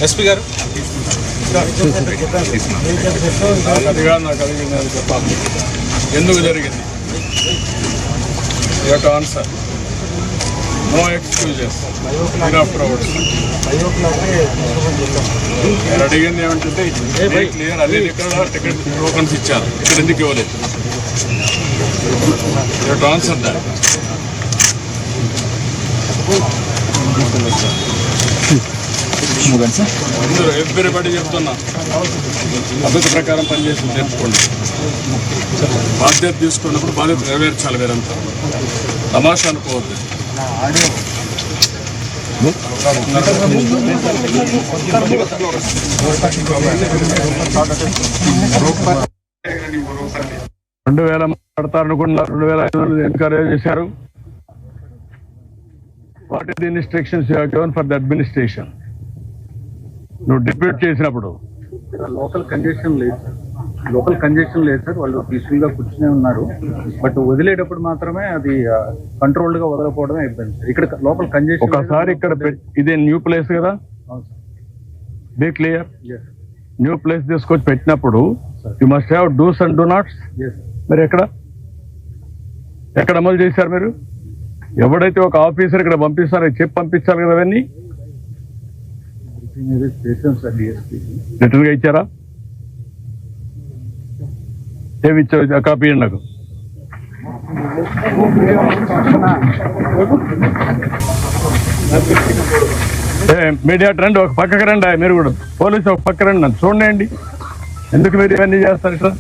SP గారు నాకు కలిగింది చెప్పాలి. ఎందుకు జరిగింది? You to answer. No excuses. నేను అడిగింది ఏమంటే క్లియర్ అన్ని ఇక్కడ టికెట్ టోకన్స్ ఇచ్చారు, ఇక్కడ ఎందుకు ఇవ్వలేదు? You to answer that. అందరూ ఎవ్రీబడి చెప్తున్నా, పద్ధతి ప్రకారం పనిచేసి నేర్చుకోండి. బాధ్యత తీసుకున్నప్పుడు బాధ్యత నెరవేర్చాలి. వేరంతా తమాషా అనుకోవద్దు. రెండు వేల మాట్లాడతారనుకున్నారు, 2500 ఎన్కరేజ్ చేశారు. What is the instructions you have given for the administration? నువ్వు డిప్యూట్ చేసినప్పుడు లోకల్ కంజెషన్ లేదు సార్. వాళ్ళు పీస్ఫుల్ గా కూర్చునే ఉన్నారు. బట్ వదిలేటప్పుడు మాత్రమే అది కంట్రోల్డ్ గా వదలకపోవడమే అయిపోయింది సార్. ఇక్కడ లోకల్ కంజెషన్ ఒకసారి ఇక్కడ ఇదే న్యూ ప్లేస్ కదా, బీ క్లియర్. న్యూ ప్లేస్ తీసుకొచ్చి పెట్టినప్పుడు you must have dos and don'ts. మీరు ఎక్కడ అమలు చేశారు? మీరు ఎవడైతే ఒక ఆఫీసర్ ఇక్కడ పంపిస్తారో చెప్పి పంపించాలి కదా. అవన్నీ రిటర్న్ గా ఇచ్చారా? ఏమి ఇచ్చారు? కాపీ ఇవ్వండి నాకు. మీడియా రండి, ఒక పక్కకి రండి. మీరు కూడా పోలీసు ఒక పక్క రండి, నన్ను చూడండి. ఎందుకు మీరు ఇవన్నీ చేస్తారు ఇట్లా?